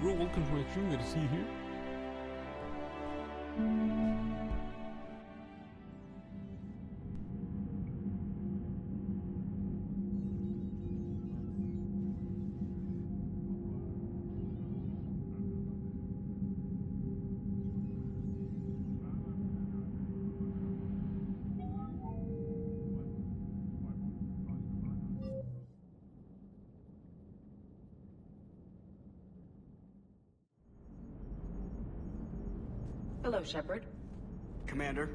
bro, welcome to my stream, good to see you here. Hello, Shepard. Commander.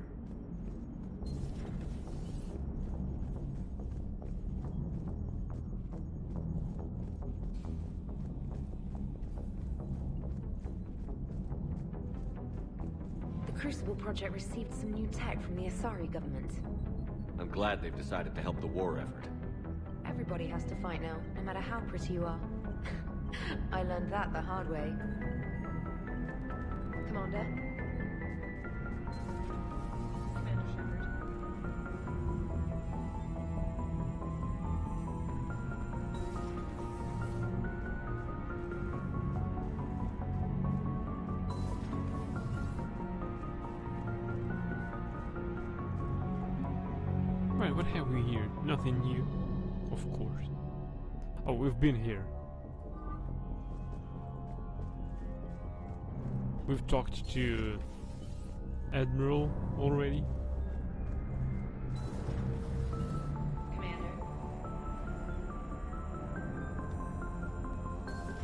The Crucible Project received some new tech from the Asari government. I'm glad they've decided to help the war effort. Everybody has to fight now, no matter how pretty you are. I learned that the hard way. Commander? Commander Shepard. Right, what have we here? Nothing new, of course. Oh, we've been here. We've talked to Admiral already. Commander.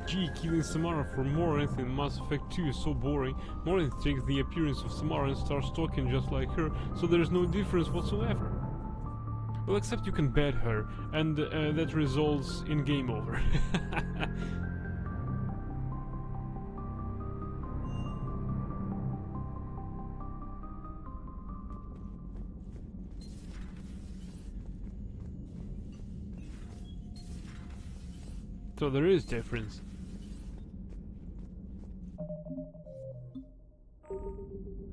Gee, killing Samara for Morinth in Mass Effect 2 is so boring. Morinth takes the appearance of Samara and starts talking just like her, so there's no difference whatsoever. Well, except you can bet her, and that results in game over. So there is difference.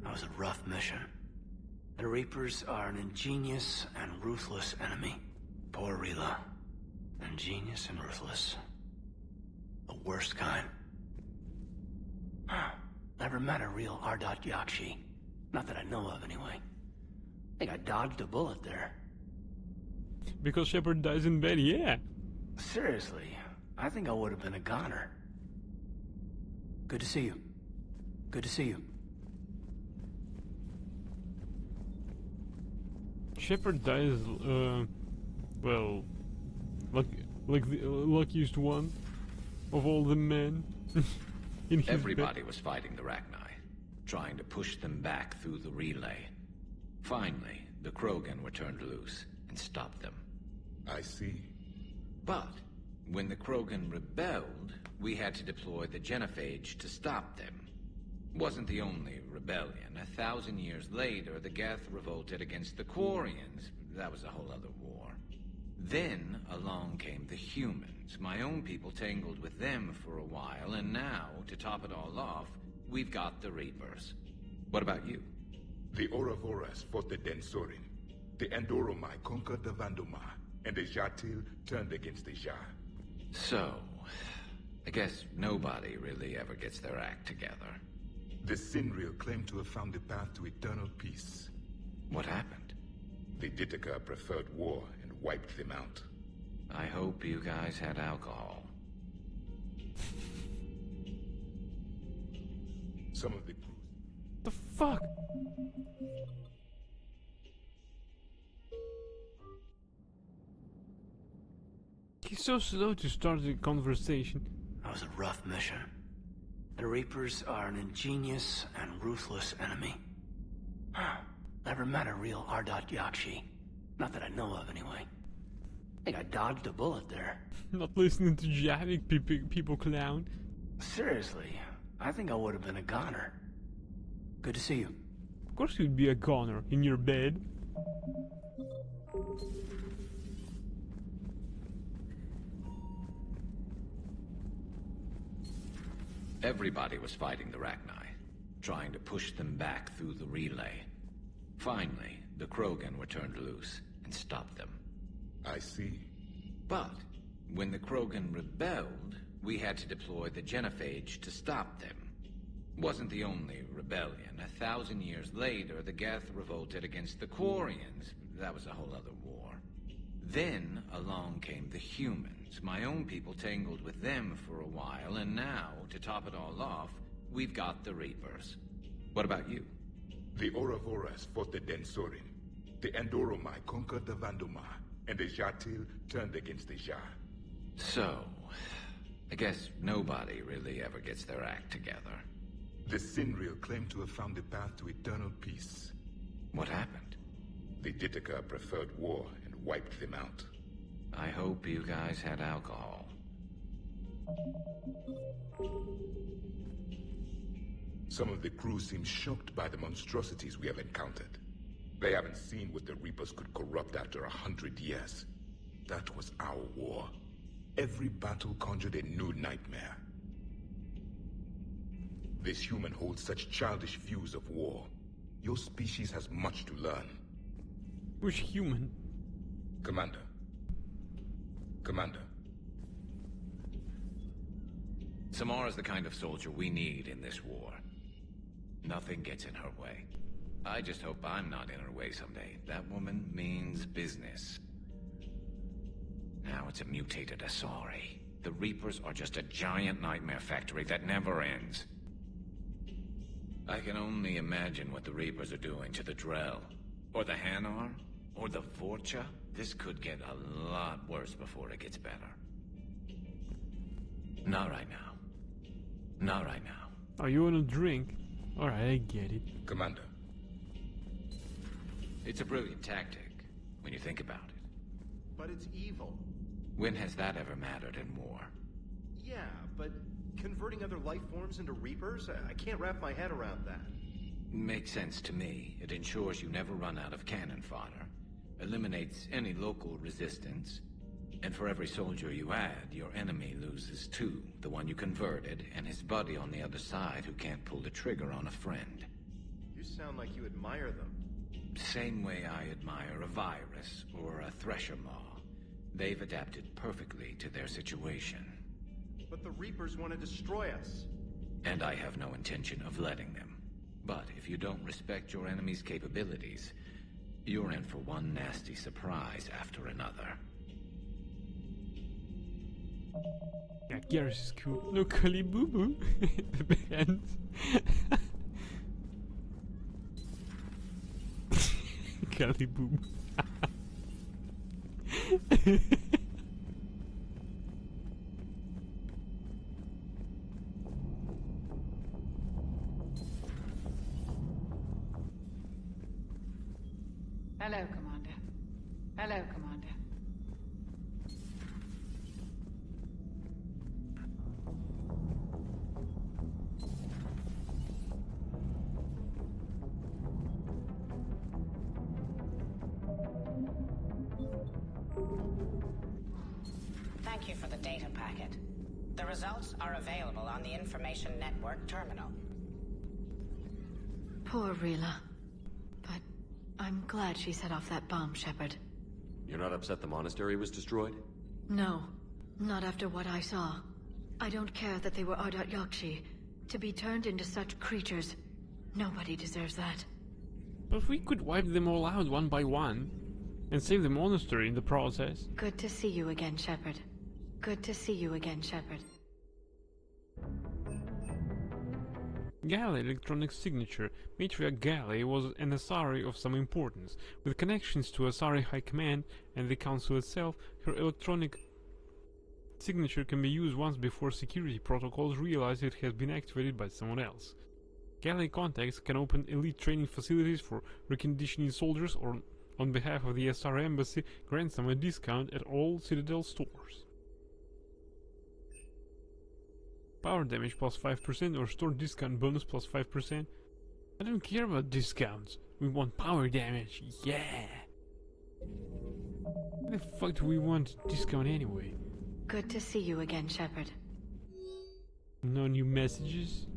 That was a rough mission. The Reapers are an ingenious and ruthless enemy. Poor Rila. Ingenious and ruthless. The worst kind. Never met a real Ardat Yakshi. Not that I know of, anyway. I think I dodged a bullet there. Because Shepard dies in bed, yeah. Seriously, I think I would have been a goner. Good to see you. Good to see you. Shepard dies, well, like the luckiest one of all the men in his Everybody bed. was fighting the Rachni, trying to push them back through the relay. Finally, the Krogan were turned loose and stopped them. I see. But when the Krogan rebelled, we had to deploy the Genophage to stop them. Wasn't the only rebellion. 1,000 years later, the Geth revolted against the Quarians. That was a whole other war. Then along came the humans. My own people tangled with them for a while, and now, to top it all off, we've got the Reapers. What about you? The Ouroboros fought the Densorin. The Andoromai conquered the Vandomar, and the Jatil turned against the Jah. So, I guess nobody really ever gets their act together. The Sinriel claimed to have found the path to eternal peace. What happened? The Ditaka preferred war and wiped them out. I hope you guys had alcohol. Some of the... The fuck? He's so slow to start the conversation. That was a rough mission. The Reapers are an ingenious and ruthless enemy. Never met a real Ardat Yakshi. Not that I know of, anyway. I think I dodged a bullet there. Not listening to Javik people clown. Seriously, I think I would have been a goner. Good to see you. Of course you'd be a goner in your bed. Everybody was fighting the Rachni, trying to push them back through the relay. Finally, the Krogan were turned loose and stopped them. I see. But when the Krogan rebelled, we had to deploy the Genophage to stop them. Wasn't the only rebellion. 1,000 years later, the Geth revolted against the Quarians. That was a whole other war. Then along came the humans. My own people tangled with them for a while, and now, to top it all off, we've got the Reapers. What about you? The Ouroboros fought the Densorin. The Andoromai conquered the Vandomar, and the Jatil turned against the Jah. So, I guess nobody really ever gets their act together. The Sinriel claimed to have found the path to eternal peace. What happened? The Ditaka preferred war and wiped them out. I hope you guys had alcohol. Some of the crew seem shocked by the monstrosities we have encountered. They haven't seen what the Reapers could corrupt after 100 years. That was our war. Every battle conjured a new nightmare. This human holds such childish views of war. Your species has much to learn. Which human? Commander. Commander. Samara's the kind of soldier we need in this war. Nothing gets in her way. I just hope I'm not in her way someday. That woman means business. Now it's a mutated Asari. The Reapers are just a giant nightmare factory that never ends. I can only imagine what the Reapers are doing to the Drell, or the Hanar, or the Vorcha. This could get a lot worse before it gets better. Not right now. Not right now. Oh, you want a drink? Alright, I get it. Commander. It's a brilliant tactic, when you think about it. But it's evil. When has that ever mattered in war? Yeah, but converting other life forms into Reapers? I can't wrap my head around that. Makes sense to me. It ensures you never run out of cannon fodder. Eliminates any local resistance. And for every soldier you add, your enemy loses two. The one you converted, and his buddy on the other side who can't pull the trigger on a friend. You sound like you admire them. Same way I admire a virus or a thresher maw. They've adapted perfectly to their situation. But the Reapers want to destroy us. And I have no intention of letting them. But if you don't respect your enemy's capabilities, you're in for one nasty surprise after another. Yeah, Garrus is cool. No Kali Boo Boo. The band. Kali Boo Boo. Hello, Commander. Hello, Commander. Thank you for the data packet. The results are available on the Information Network terminal. Poor Rila. But I'm glad she set off that bomb, Shepard. You're not upset the monastery was destroyed? No, not after what I saw. I don't care that they were Ardat Yakshi. To be turned into such creatures, nobody deserves that. But if we could wipe them all out one by one, and save the monastery in the process. Good to see you again, Shepard. Good to see you again, Shepard. Galley electronic signature. Matriarch Galley was an Asari of some importance. With connections to Asari High Command and the Council itself, her electronic signature can be used once before security protocols realize it has been activated by someone else. Galley contacts can open elite training facilities for reconditioning soldiers or, on behalf of the Asari Embassy, grant them a discount at all Citadel stores. Power damage plus 5% or store discount bonus plus 5%. I don't care about discounts. We want power damage. Yeah! Why the fuck do we want discount anyway? Good to see you again, Shepard. No new messages?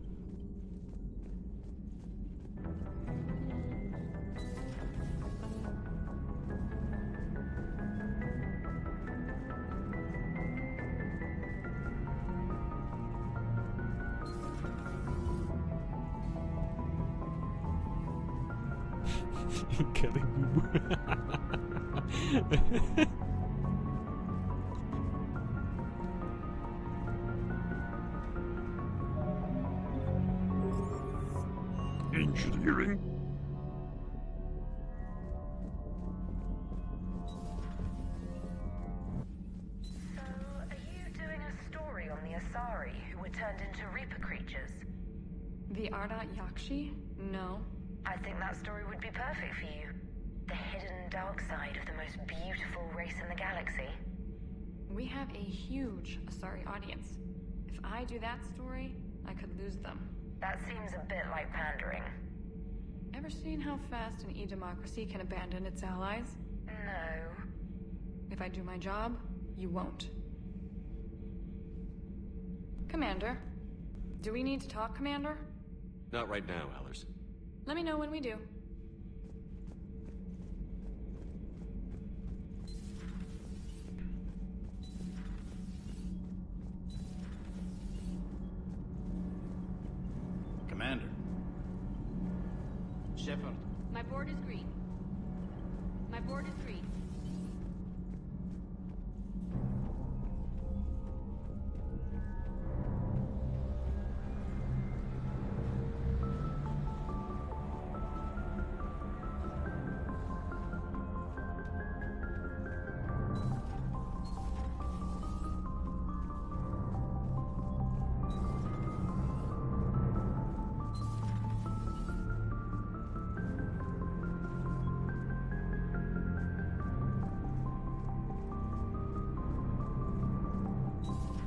Kelly Boo. Engineering? So, are you doing a story on the Asari who were turned into Reaper creatures? The Ardat Yakshi? No. I think that story would be perfect for you. The hidden dark side of the most beautiful race in the galaxy. We have a huge Asari audience. If I do that story, I could lose them. That seems a bit like pandering. Ever seen how fast an e-democracy can abandon its allies? No. If I do my job, you won't. Commander. Do we need to talk, Commander? Not right now, Allers. Let me know when we do. Commander. Shepard. My board is green. My board is green.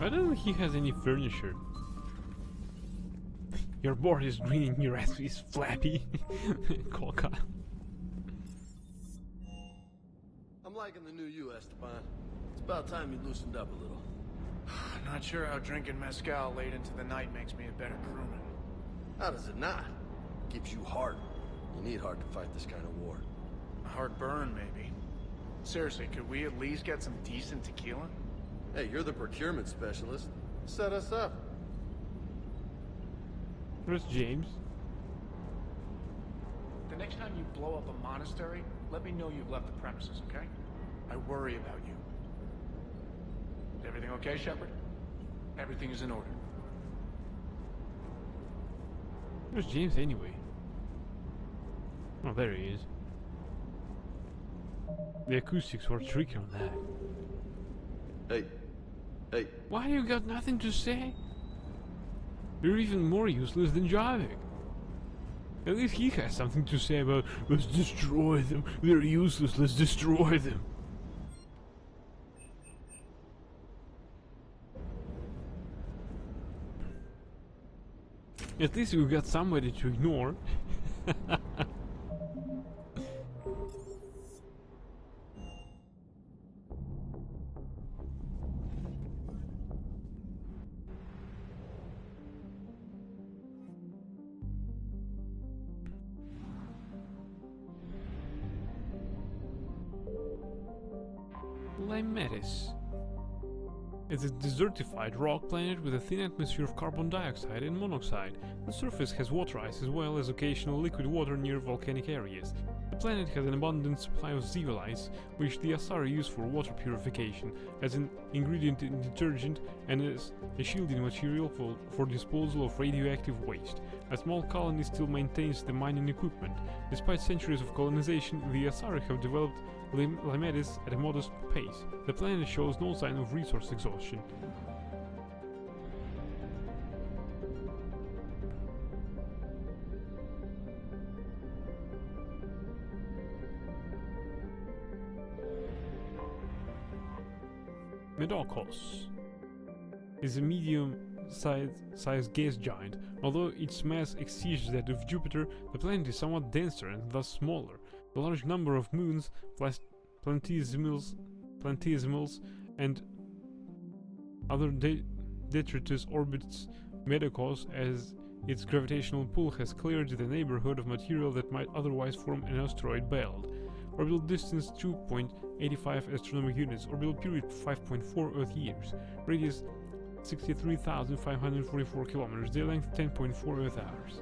I don't think he has any furniture. Your board is green and your ass is flappy. Coca. I'm liking the new you, Esteban. It's about time you loosened up a little. Not sure how drinking mezcal late into the night makes me a better crewman. How does it not? Gives you heart. You need heart to fight this kind of war. A heartburn, maybe. Seriously, could we at least get some decent tequila? Hey, you're the procurement specialist. Set us up. Where's James? The next time you blow up a monastery, let me know you've left the premises, okay? I worry about you. Is everything okay, Shepard? Everything is in order. Where's James anyway? Oh, there he is. The acoustics were tricky on that. Hey. Hey. Why you got nothing to say? You're even more useless than Javik. At least he has something to say about, let's destroy them. They're useless, let's destroy them. At least we got somebody to ignore. Lymetis. It's a desertified rock planet with a thin atmosphere of carbon dioxide and monoxide. The surface has water ice as well as occasional liquid water near volcanic areas. The planet has an abundant supply of zeolites, which the Asari use for water purification, as an ingredient in detergent and as a shielding material for disposal of radioactive waste. A small colony still maintains the mining equipment. Despite centuries of colonization, the Asari have developed Lymetis at a modest pace. The planet shows no sign of resource exhaustion. Medokos is a medium-sized gas giant. Although its mass exceeds that of Jupiter, the planet is somewhat denser and thus smaller. A large number of moons, planetesimals, and other detritus orbits Medokos as its gravitational pull has cleared the neighborhood of material that might otherwise form an asteroid belt. Orbital distance 2.85 astronomical units, orbital period 5.4 Earth years, radius 63,544 kilometers, day length 10.4 Earth hours.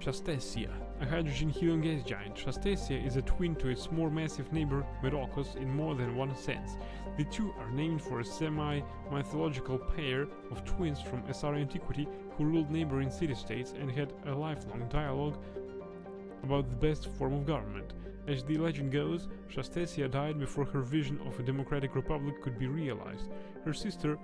Shastasia, a hydrogen helium gas giant. Shastasia is a twin to its more massive neighbor Medokos in more than one sense. The two are named for a semi-mythological pair of twins from Asari antiquity who ruled neighboring city-states and had a lifelong dialogue about the best form of government. As the legend goes, Shastasia died before her vision of a democratic republic could be realized. Her sister,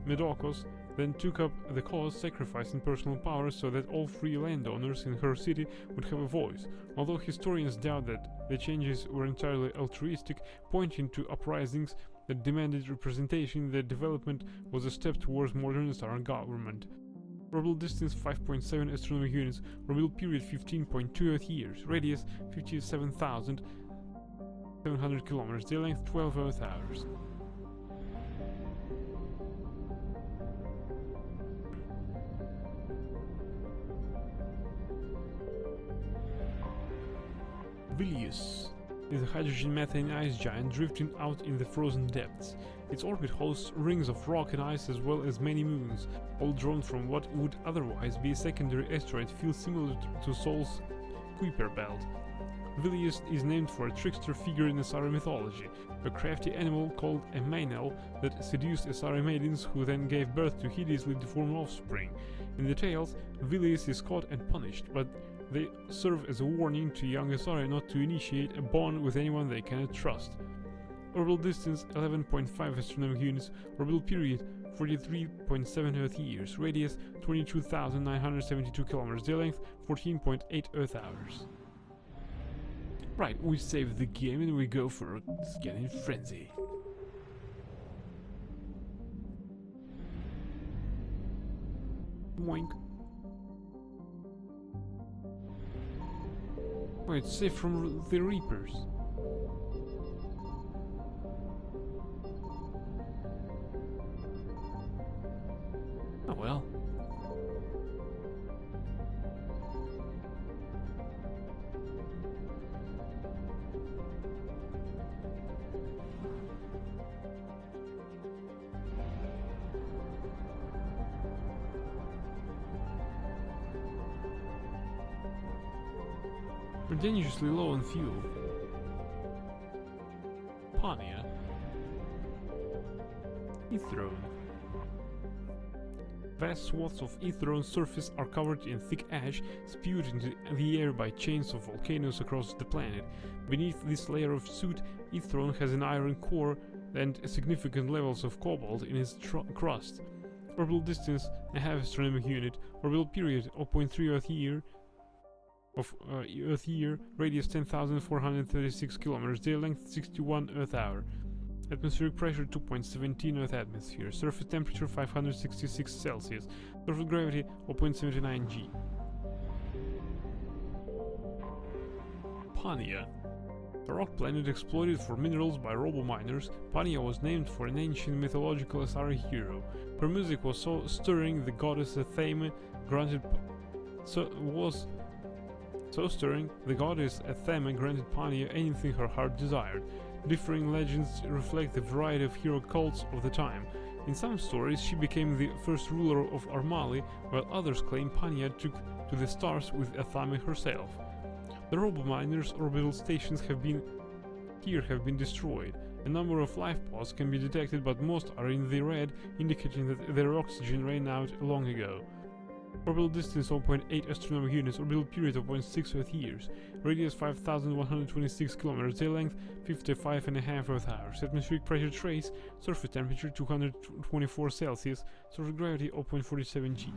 Medokos, then took up the cause, sacrificing personal power so that all free landowners in her city would have a voice, although historians doubt that the changes were entirely altruistic, pointing to uprisings that demanded representation. The development was a step towards modern Asari government. Orbital distance 5.7 astronomical units, orbital period 15.2 Earth years, radius 57,700 kilometers, day length 12 Earth hours. Vilius is a hydrogen methane ice giant drifting out in the frozen depths. Its orbit hosts rings of rock and ice as well as many moons, all drawn from what would otherwise be a secondary asteroid field similar to Sol's Kuiper belt. Vilius is named for a trickster figure in Asari mythology, a crafty animal called a Mainel that seduced Asari maidens who then gave birth to hideously deformed offspring. In the tales, Vilius is caught and punished, but they serve as a warning to young Asari not to initiate a bond with anyone they cannot trust. Orbital distance 11.5 astronomical units, orbital period 43.7 Earth years, radius 22,972 kilometers, day length 14.8 Earth hours. Right, we save the game and we go for a scanning frenzy. Boink. Oh, it's safe from the Reapers. Oh well. We're dangerously low on fuel. Pania. Ethrone. Vast swaths of Ethrone's surface are covered in thick ash, spewed into the air by chains of volcanoes across the planet. Beneath this layer of soot, Ethrone has an iron core and significant levels of cobalt in its crust. Orbital distance, a half astronomical unit. Orbital period, 0.3 Earth year. Earth year, radius 10,436 kilometers, day length 61 Earth hour. Atmospheric pressure 2.17 Earth atmosphere. Surface temperature 566 Celsius. Surface gravity 0.79 g. Pania. A rock planet exploited for minerals by robo-miners, Pania was named for an ancient mythological Asari hero. Her music was so stirring the goddess Athame granted Pania anything her heart desired. Differing legends reflect the variety of hero cults of the time. In some stories, she became the first ruler of Armali, while others claim Pania took to the stars with Athame herself. The robo-miners' orbital stations have been destroyed. A number of life pods can be detected, but most are in the red, indicating that their oxygen ran out long ago. Orbital distance 0.8 astronomical units, orbital period 0.6 Earth years, radius 5,126 kilometers, day length 55.5 Earth hours, atmospheric pressure trace, surface temperature 224 Celsius, surface gravity 0.47 g.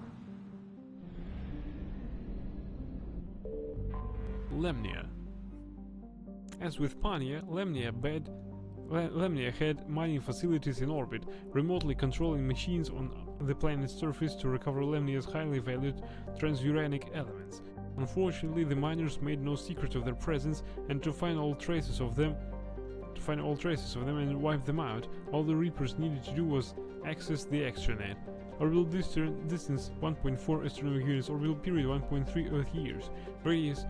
Lemnia. As with Pania, Lemnia had mining facilities in orbit, remotely controlling machines on the planet's surface to recover Lemnia's highly valued transuranic elements. Unfortunately, the miners made no secret of their presence, and to find all traces of them and wipe them out, all the Reapers needed to do was access the extranet. Orbital distance 1.4 astronomical units, orbital period 1.3 Earth years, radius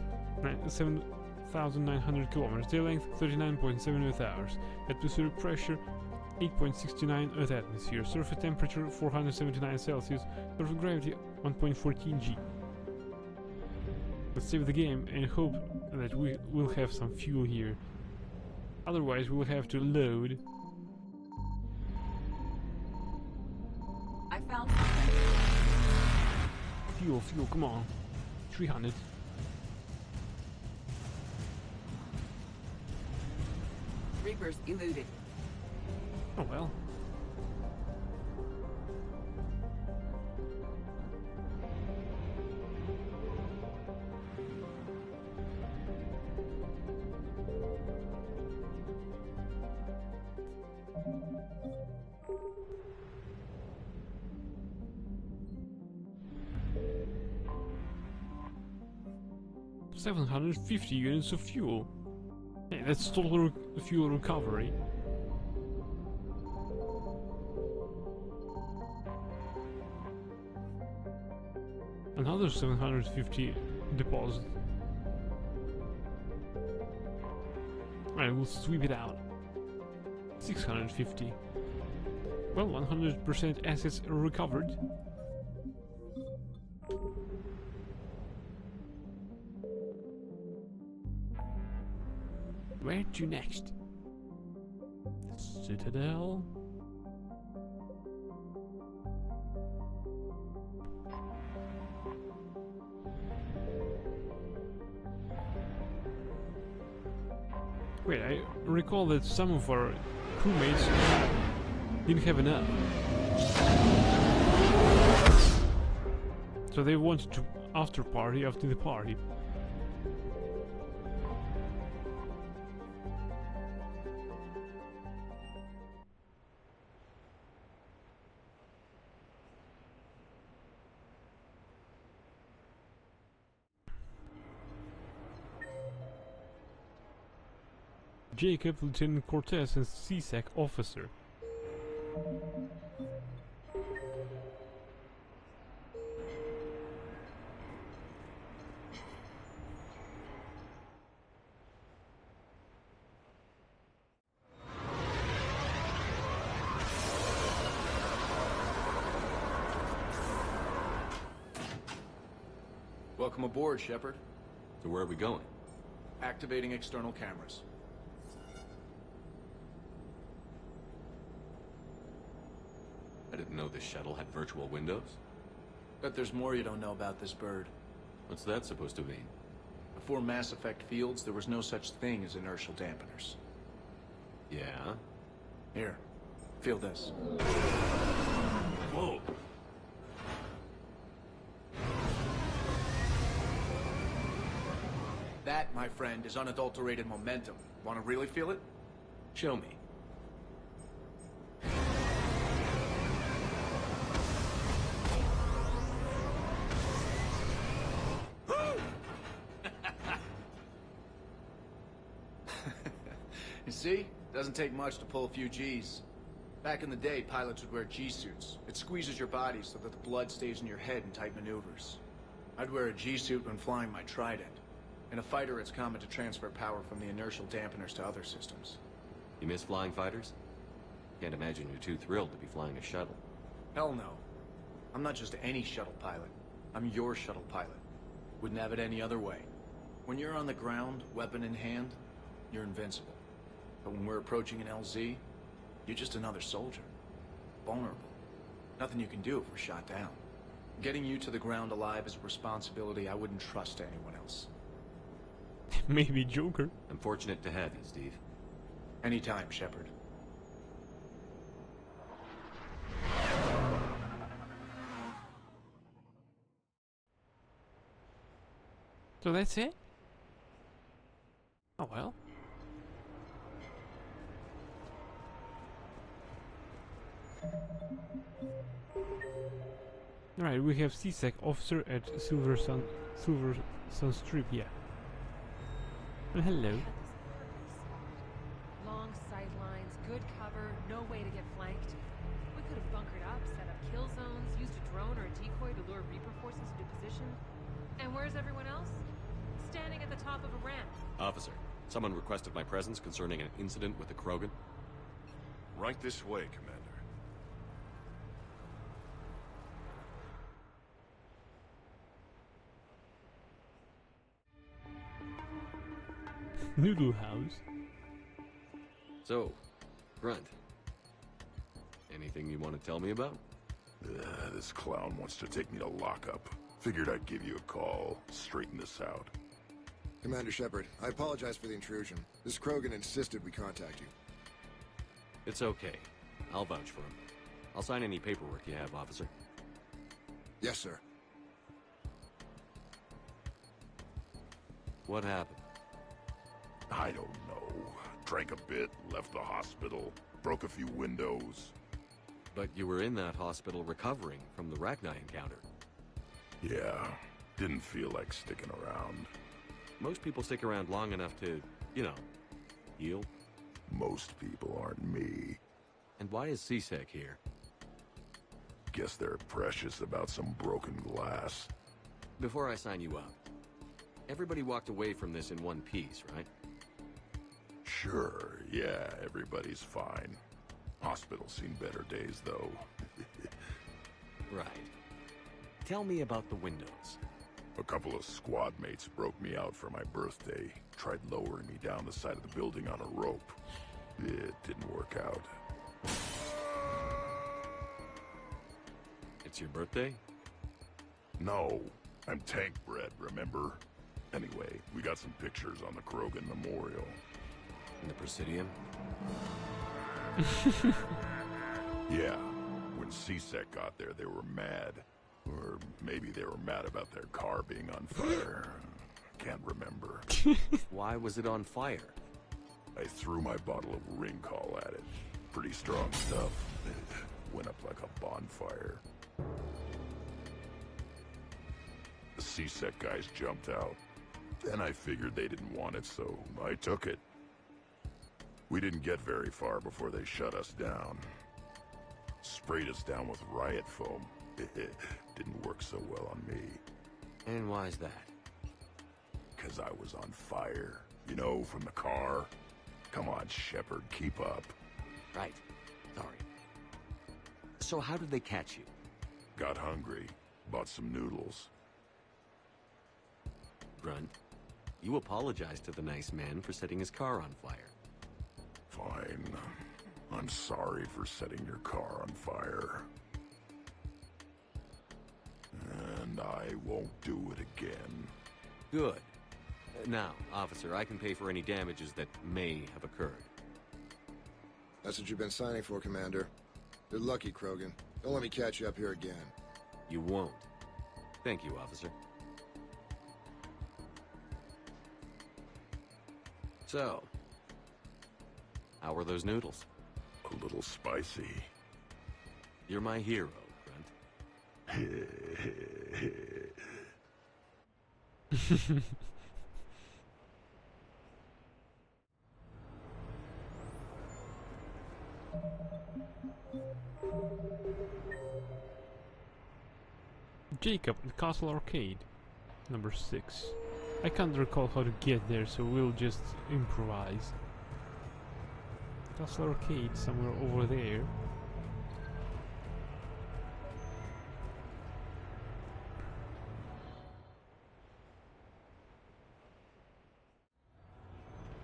7,900 kilometers, day length 39.7 Earth hours, atmospheric pressure 8.69 Earth atmosphere, surface temperature 479 Celsius, surface gravity 1.14 g. Let's save the game and hope that we will have some fuel here. Otherwise, we'll have to load. I found Fuel, come on. 300. Reapers eluded. Oh well. $750 units of fuel. Hey, that's total fuel recovery. Another 750 deposit. Alright, we'll sweep it out. 650. Well, 100% assets recovered. Where to next? Citadel? Wait, I recall that some of our crewmates didn't have enough. So they wanted to after the party. Jacob, Lieutenant Cortez, and CSEC officer. Welcome aboard, Shepard. So where are we going? Activating external cameras. I didn't know this shuttle had virtual windows. Bet there's more you don't know about this bird. What's that supposed to mean? Before Mass Effect fields, there was no such thing as inertial dampeners. Yeah? Here, feel this. Whoa! That, my friend, is unadulterated momentum. Want to really feel it? Show me. You see? Doesn't take much to pull a few G's. Back in the day, pilots would wear G-suits. It squeezes your body so that the blood stays in your head in tight maneuvers. I'd wear a G-suit when flying my Trident. In a fighter, it's common to transfer power from the inertial dampeners to other systems. You miss flying fighters? Can't imagine you're too thrilled to be flying a shuttle. Hell no. I'm not just any shuttle pilot. I'm your shuttle pilot. Wouldn't have it any other way. When you're on the ground, weapon in hand, you're invincible. But when we're approaching an LZ, you're just another soldier. Vulnerable. Nothing you can do if we're shot down. Getting you to the ground alive is a responsibility I wouldn't trust to anyone else. Maybe Joker. I'm fortunate to have you, Steve. Anytime, Shepard. So that's it? Oh well. Alright, we have CSEC officer at Silver Sun Strip, yeah. Well, hello. Long sight lines, good cover, no way to get flanked. We could have bunkered up, set up kill zones, used a drone or a decoy to lure Reaper forces into position. And where's everyone else? Standing at the top of a ramp. Officer, someone requested my presence concerning an incident with the Krogan. Right this way, Commander. Noodle house. So, Grunt. Anything you want to tell me about? This clown wants to take me to lockup. Figured I'd give you a call, straighten this out. Commander Shepard, I apologize for the intrusion. This Krogan insisted we contact you. It's okay. I'll vouch for him. I'll sign any paperwork you have, officer. Yes, sir. What happened? I don't know. Drank a bit, left the hospital, broke a few windows. But you were in that hospital recovering from the Rachni encounter. Yeah, didn't feel like sticking around. Most people stick around long enough to, you know, heal. Most people aren't me. And why is C-Sec here? Guess they're precious about some broken glass. Before I sign you up, everybody walked away from this in one piece, right? Sure, yeah, everybody's fine. Hospital's seen better days, though. Right. Tell me about the windows. A couple of squad mates broke me out for my birthday. Tried lowering me down the side of the building on a rope. It didn't work out. It's your birthday? No, I'm tank bred, remember? Anyway, we got some pictures on the Krogan Memorial. In the Presidium? Yeah, when C-Sec got there, they were mad. Or maybe they were mad about their car being on fire. Can't remember. Why was it on fire? I threw my bottle of Ringcall at it. Pretty strong stuff. It went up like a bonfire. The C-Sec guys jumped out. Then I figured they didn't want it, so I took it. We didn't get very far before they shut us down. Sprayed us down with riot foam. Didn't work so well on me. And why's that? 'Cause I was on fire. You know, from the car. Come on, Shepard, keep up. Right. Sorry. So how did they catch you? Got hungry. Bought some noodles. Grunt, you apologized to the nice man for setting his car on fire. Fine. I'm sorry for setting your car on fire. And I won't do it again. Good. Now, officer, I can pay for any damages that may have occurred. That's what you've been signing for, Commander. You're lucky, Krogan. Don't let me catch you up here again. You won't. Thank you, officer. So, how were those noodles? A little spicy. You're my hero, Grunt. Jacob, the Castle Arcade. Number 6. I can't recall how to get there, so we'll just improvise. Castle Arcade, somewhere over there.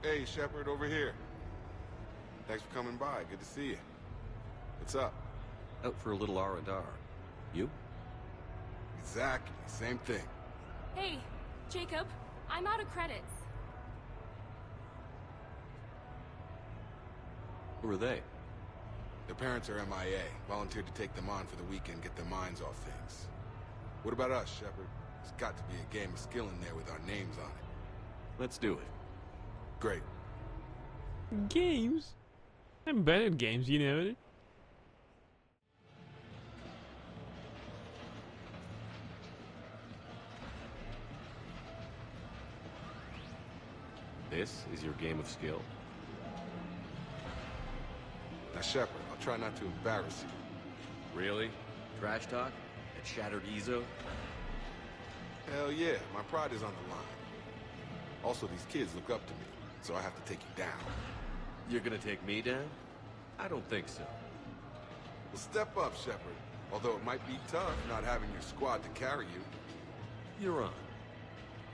Hey, Shepard, over here. Thanks for coming by. Good to see you. What's up? Out for a little R&R. You? Exactly. Same thing. Hey, Jacob. I'm out of credits. Who are they? Their parents are MIA. Volunteered to take them on for the weekend, get their minds off things. What about us, Shepard? There's got to be a game of skill in there with our names on it. Let's do it. Great. Games? I'm bad at games, you know it. This is your game of skill? Now, Shepard, I'll try not to embarrass you. Really? Trash talk? At Shattered Ezo? Hell yeah, my pride is on the line. Also, these kids look up to me, so I have to take you down. You're gonna take me down? I don't think so. Well, step up, Shepard. Although it might be tough not having your squad to carry you. You're on.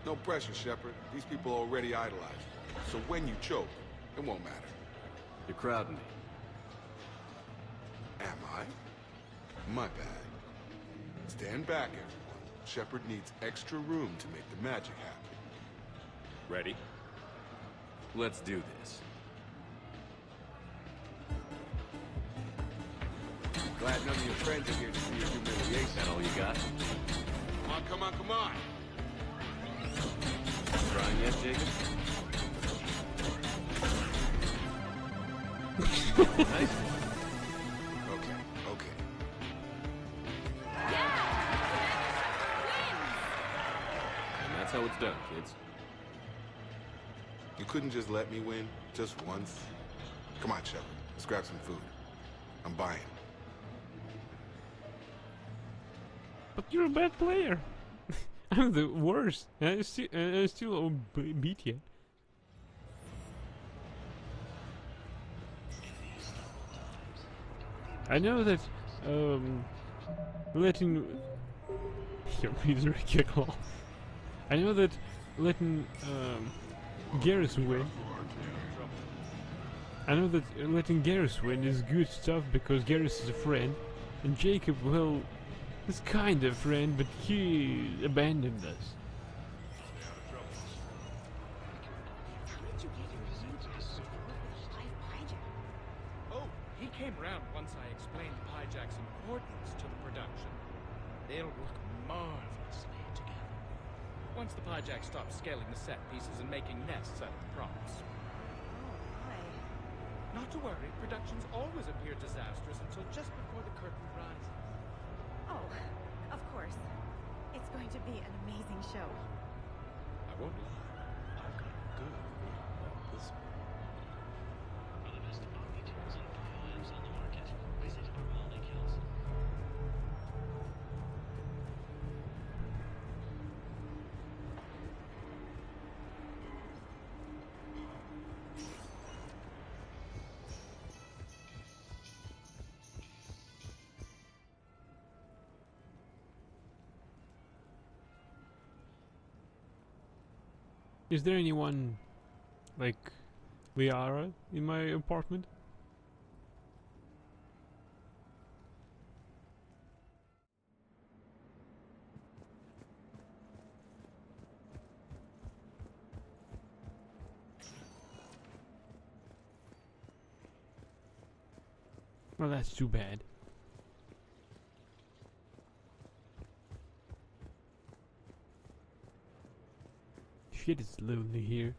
No pressure, Shepard. These people already idolize you. So when you choke, it won't matter. You're crowding me. Am I? My bad. Stand back, everyone. Shepard needs extra room to make the magic happen. Ready? Let's do this. Glad none of your friends are here to see your humiliation. That all you got? Come on, come on, come on! Trying yet, Jacob? Nice. Okay, okay. And that's how it's done, kids. You couldn't just let me win, just once? Come on, Shepard. Let's grab some food. I'm buying. But you're a bad player. I'm the worst. I still beat you. I know that letting your misery kick off. I know that letting Garrus win. I know that letting Garrus win is good stuff because Garrus is a friend, and Jacob, well, is kind of friend, but he abandoned us. Oh, he came round once I explained Pyjack's importance to the production. They'll work marvelously together. Once the Pyjack stops scaling the set pieces and making nests out of the props. Not to worry, productions always appear disastrous until just before the curtain rises. Oh, of course. It's going to be an amazing show. I won't lie. I've got a good feeling about this one. For the best body tools and knives on the market, visit Grimaldi Kills. Is there anyone like Liara in my apartment? Well, that's too bad. Shit, it's lonely here.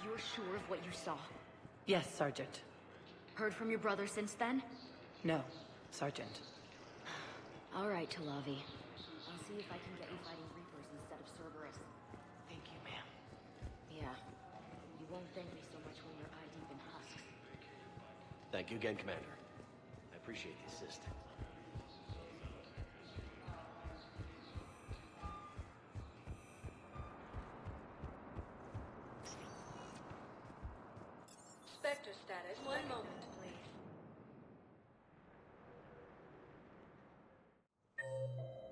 You're sure of what you saw? Yes, Sergeant. Heard from your brother since then? No, Sergeant. All right, Talavi. I'll see if I can get you fighting Reapers instead of Cerberus. Thank you, ma'am. Yeah. You won't thank me so much when you're eye-deep in husks. Thank you again, Commander. I appreciate the assist. Spectre status. One moment, please.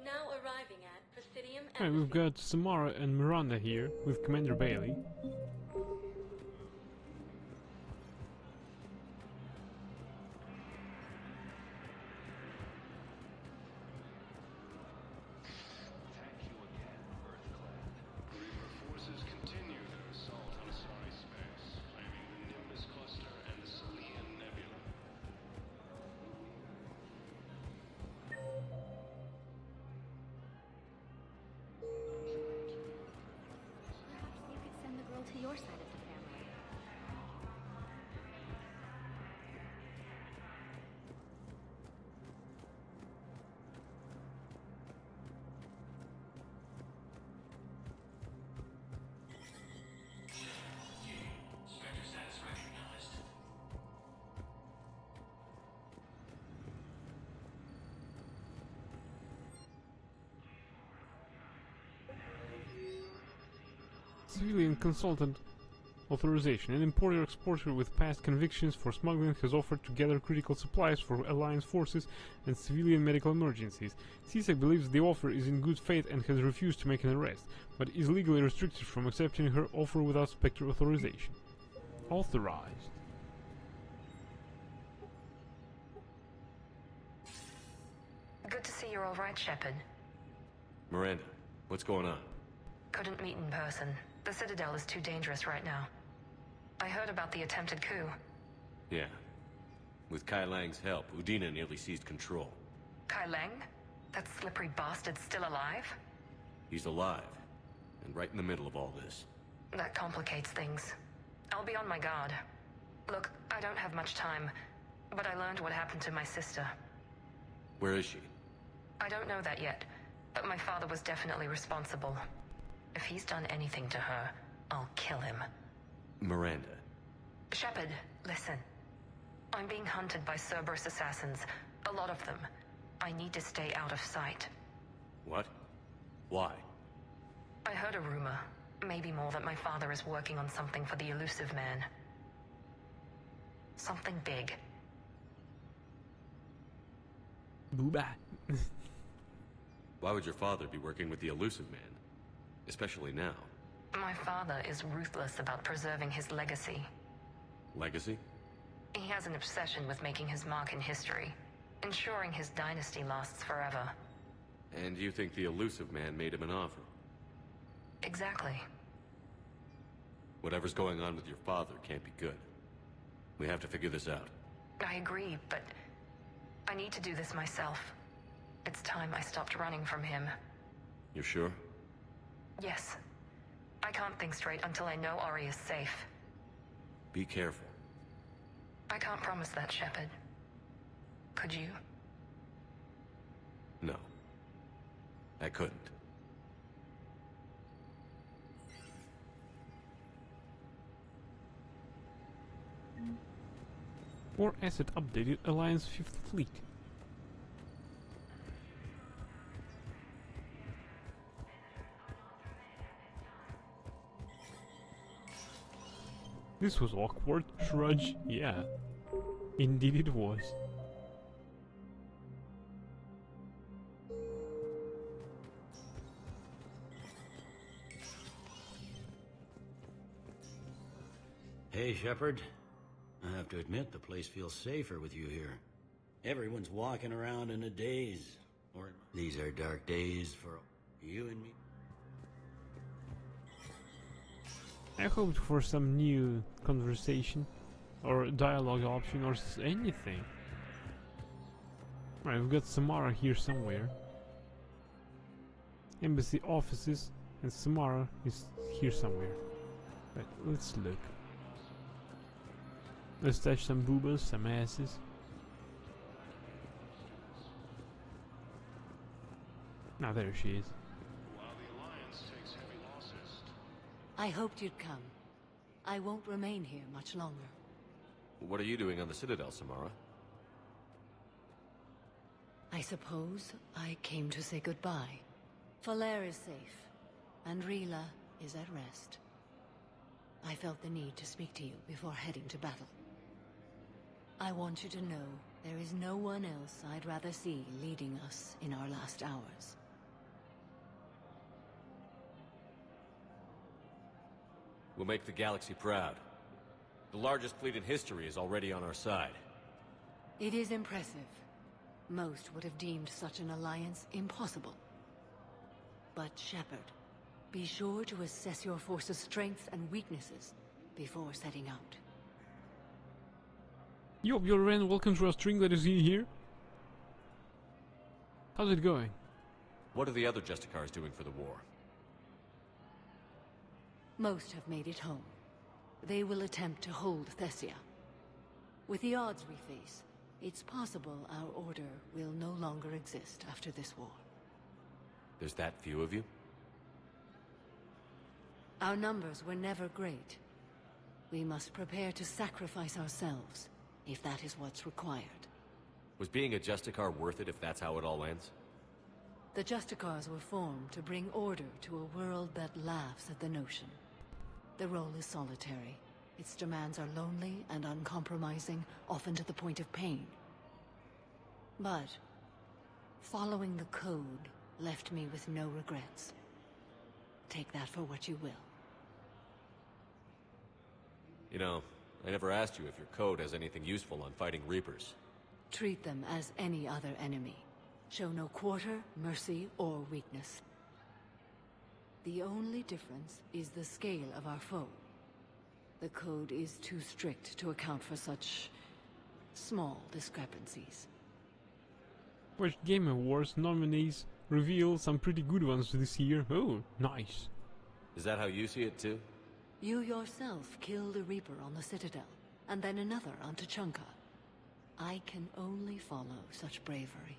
Now arriving at Presidium. Alright, we've got Samara and Miranda here with Commander Bailey. Reaper forces continue their assault on Asari your side of the family? Civilian consultant authorization. An importer-exporter with past convictions for smuggling has offered to gather critical supplies for Alliance forces and civilian medical emergencies. CSEC believes the offer is in good faith and has refused to make an arrest, but is legally restricted from accepting her offer without Spectre authorization. Authorized. Good to see you're all right, Shepard. Miranda, what's going on? Couldn't meet in person. The Citadel is too dangerous right now. I heard about the attempted coup. Yeah. With Kai Lang's help, Udina nearly seized control. Kai Lang? That slippery bastard's still alive? He's alive, and right in the middle of all this. That complicates things. I'll be on my guard. Look, I don't have much time, but I learned what happened to my sister. Where is she? I don't know that yet, but my father was definitely responsible. If he's done anything to her, I'll kill him. Miranda. Shepard, listen. I'm being hunted by Cerberus assassins. A lot of them. I need to stay out of sight. What? Why? I heard a rumor, maybe more, that my father is working on something for the Elusive Man. Something big. Booba. Why would your father be working with the Elusive Man? Especially now. My father is ruthless about preserving his legacy. Legacy? He has an obsession with making his mark in history, ensuring his dynasty lasts forever. And you think the Elusive Man made him an offer? Exactly. Whatever's going on with your father can't be good. We have to figure this out. I agree, but I need to do this myself. It's time I stopped running from him. You're sure? Yes. I can't think straight until I know Ori is safe. Be careful. I can't promise that, Shepard. Could you? No. I couldn't. More asset updated Alliance 5th Fleet. This was awkward, Shrudge. Yeah, indeed it was. Hey, Shepard. I have to admit, the place feels safer with you here. Everyone's walking around in a daze. Or these are dark days for you and me. I hoped for some new conversation or dialogue option or anything. Right, we've got Samara here somewhere. Embassy offices, and Samara is here somewhere. Right, let's look. Let's touch some boobas, some asses. Now there she is. I hoped you'd come. I won't remain here much longer. What are you doing on the Citadel, Samara? I suppose I came to say goodbye. Falair is safe, and Rila is at rest. I felt the need to speak to you before heading to battle. I want you to know there is no one else I'd rather see leading us in our last hours. We'll make the galaxy proud. The largest fleet in history is already on our side. It is impressive. Most would have deemed such an alliance impossible. But Shepard, be sure to assess your force's strengths and weaknesses before setting out. Yo, Ren, welcome to our string that is here. How's it going? What are the other Justicars doing for the war? Most have made it home. They will attempt to hold Thessia. With the odds we face, it's possible our order will no longer exist after this war. There's that few of you? Our numbers were never great. We must prepare to sacrifice ourselves, if that is what's required. Was being a Justicar worth it if that's how it all ends? The Justicars were formed to bring order to a world that laughs at the notion. The role is solitary. Its demands are lonely and uncompromising, often to the point of pain. But following the code left me with no regrets. Take that for what you will. You know, I never asked you if your code has anything useful on fighting Reapers. Treat them as any other enemy. Show no quarter, mercy, or weakness. The only difference is the scale of our foe. The code is too strict to account for such small discrepancies. Watch Game Awards nominees reveal some pretty good ones this year. Oh, nice. Is that how you see it too? You yourself killed a Reaper on the Citadel, and then another on Tuchanka. I can only follow such bravery.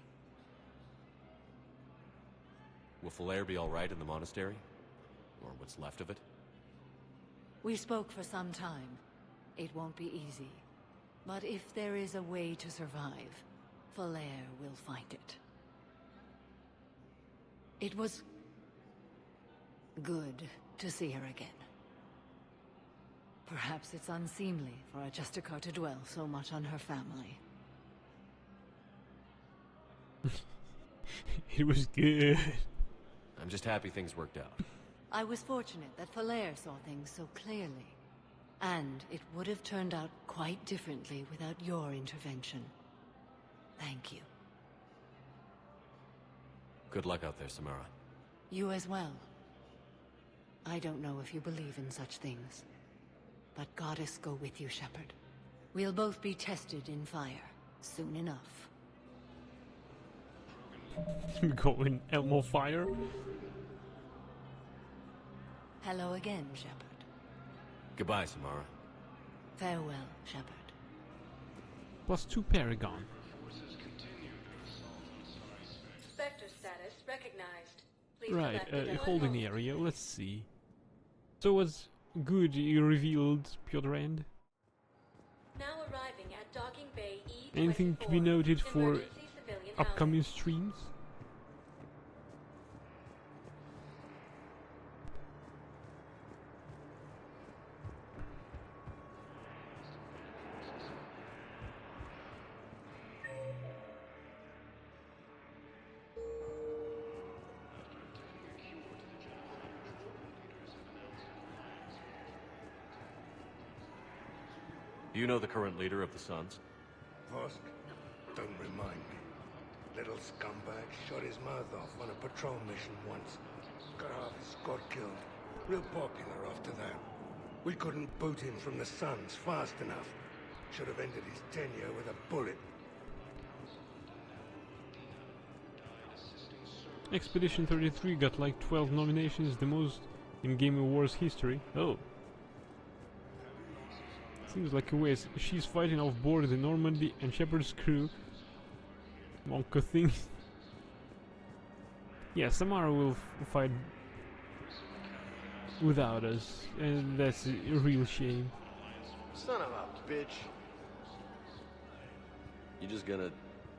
Will Falere be alright in the monastery? Or what's left of it? We spoke for some time. It won't be easy. But if there is a way to survive, Falere will find it. It was good to see her again. Perhaps it's unseemly for a Justicar to dwell so much on her family. It was good. I'm just happy things worked out. I was fortunate that Falere saw things so clearly. And it would have turned out quite differently without your intervention. Thank you. Good luck out there, Samara. You as well. I don't know if you believe in such things. But Goddess go with you, Shepard. We'll both be tested in fire, soon enough. Go in Elmo fire. Hello again, Shepard. Goodbye, Samara. Farewell, Shepard. +2 Paragon. Spectre status recognized. Please Right, holding area, let's see. So what's good you revealed, Piotr End? Now arriving at Docking Bay E24. Anything to be noted for upcoming streams? Do you know the current leader of the Suns? Vosk? Don't remind me. Little scumbag shot his mouth off on a patrol mission once. Got half his squad killed. Real popular after that. We couldn't boot him from the Suns fast enough. Should have ended his tenure with a bullet. Expedition 33 got like 12 nominations, the most in Game Awards history. Oh. Seems like a waste. She's fighting off board the Normandy and Shepard's crew. Monka thing. Yeah, Samara will fight without us, and that's a real shame. Son of a bitch. You just gonna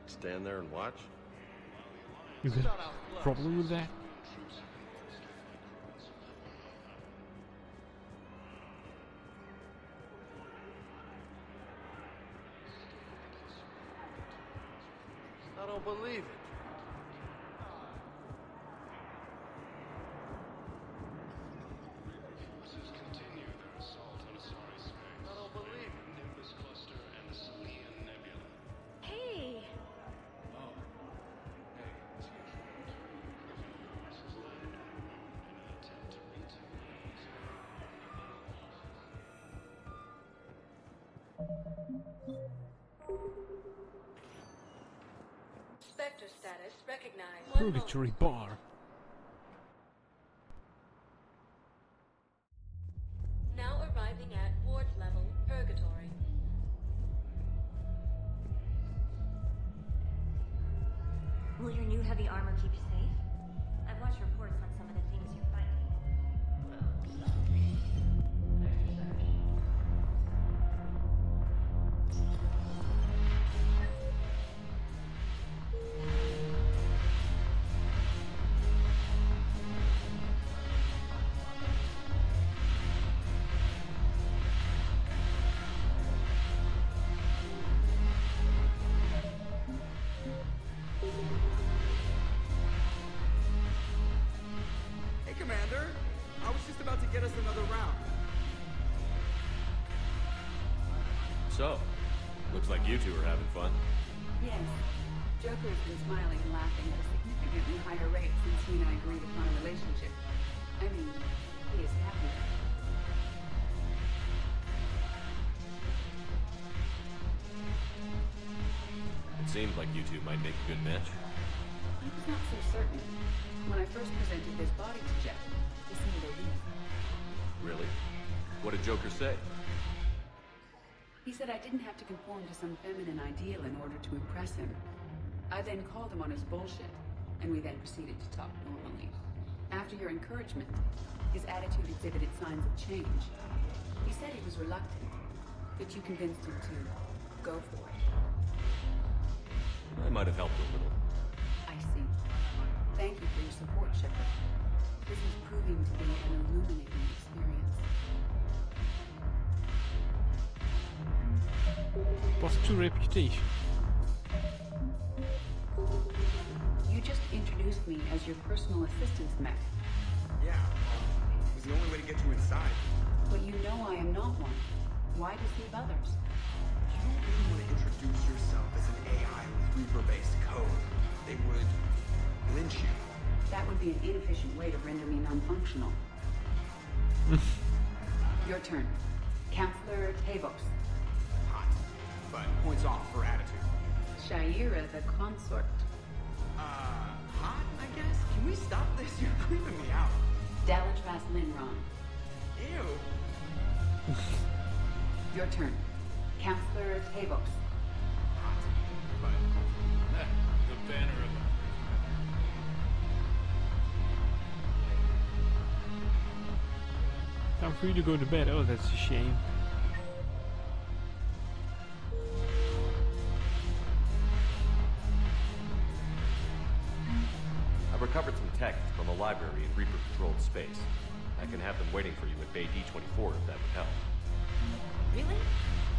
stand there and watch? Is there a problem with that? I don't believe it. Hey! Spectre status recognized. Purgatory Bar. Now arriving at Ward heavy armor keep you safe? I've watched reports on some of the things you're fighting. Hey, Commander. I was just about to get us another round. So, looks like you two are having fun. Yes. Joker has been smiling and laughing at a significantly higher rate since he and I agreed upon a relationship. I mean, he is happy. It seems like you two might make a good match. I was not so certain. When I first presented this body to Jeff, he seemed relieved. Really? What did Joker say? He said I didn't have to conform to some feminine ideal in order to impress him. I then called him on his bullshit, and we then proceeded to talk normally. After your encouragement, his attitude exhibited signs of change. He said he was reluctant, but you convinced him to go for it. I might have helped a little. I see. Thank you for your support, Shepard. This is proving to be an illuminating experience. +2 reputation. You just introduced me as your personal assistance mech. Yeah, it was the only way to get you inside. But you know I am not one. Why deceive others? You don't really want to introduce yourself as an AI with Reaper-based code. They would lynch you. That would be an inefficient way to render me non-functional. Your turn. Counselor Tavos. Hot, but points off for attitude. Shaira the consort. Hot, I guess? Can we stop this? You're creeping me out. Dalatras Linron. Ew. Your turn. Counselor Tavos. Hot, but... the banner of Time for you to go to bed. Oh, that's a shame. I've recovered some tech from a library in Reaper-controlled space. I can have them waiting for you at Bay D-24 if that would help. Really?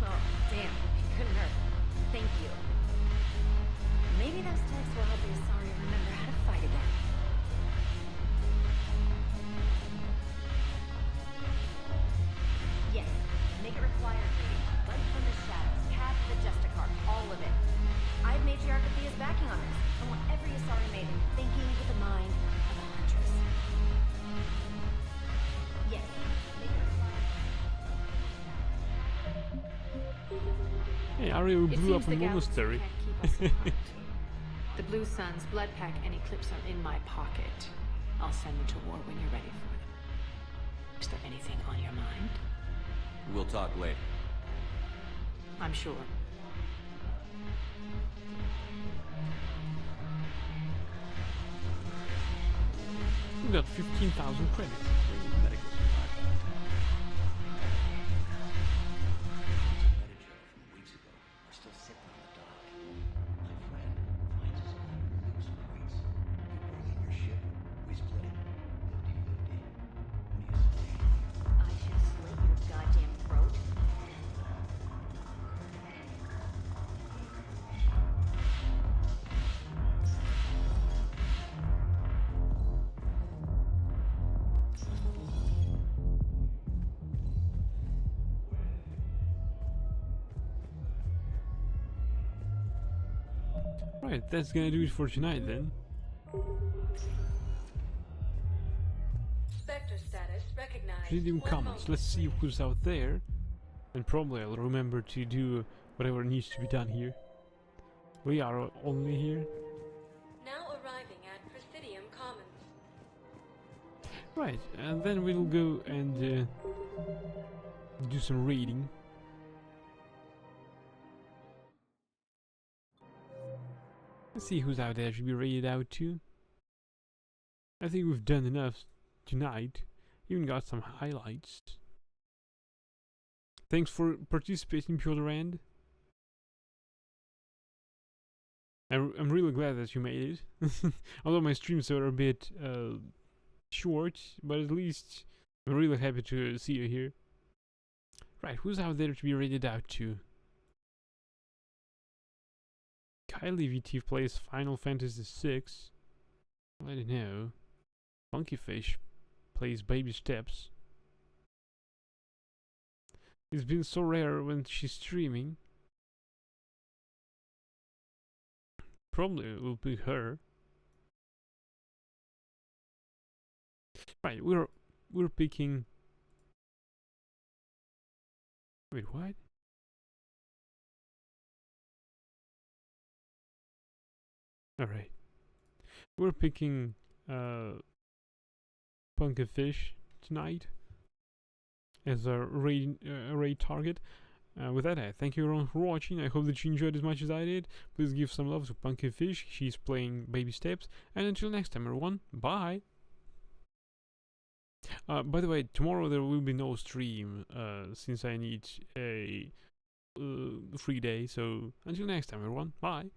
Well, damn, it couldn't hurt. Thank you. Maybe those texts will help the Asari remember how to fight again. Yes, make it required reading. Light from the shadows, path to the Justicar, all of it. I have Matriarch Athea's backing on this. I want every Asari maiden thinking with the mind of a huntress. Yes, make it required. Hey, Aria blew up a monastery. The Blue Suns, Blood Pack, and Eclipse are in my pocket. I'll send them to war when you're ready for them. Is there anything on your mind? We'll talk later. I'm sure. We got 15,000 credits. Right, that's gonna do it for tonight then. Spectre status recognized. Presidium Commons. Let's see who's out there. And probably I'll remember to do whatever needs to be done here. We are only here. Now arriving at Presidium Commons. Right, and then we'll go and do some reading. Let's see who's out there to be raided out to. I think we've done enough tonight. Even got some highlights. Thanks for participating, Piotr Rand. I'm really glad that you made it. Although my streams are a bit short, but at least I'm really happy to see you here. Right, who's out there to be raided out to? Kylie VT plays Final Fantasy VI. I don't know. Funkyfish plays Baby Steps. It's been so rare when she's streaming. Probably it will be her. Right, we're picking. Wait, what? Alright. We're picking Funkyfish tonight as a raid target. With that, I thank you everyone for watching. I hope that you enjoyed as much as I did. Please give some love to Funkyfish. She's playing Baby Steps. And until next time, everyone, bye! By the way, tomorrow there will be no stream, since I need a free day. So, until next time, everyone, bye!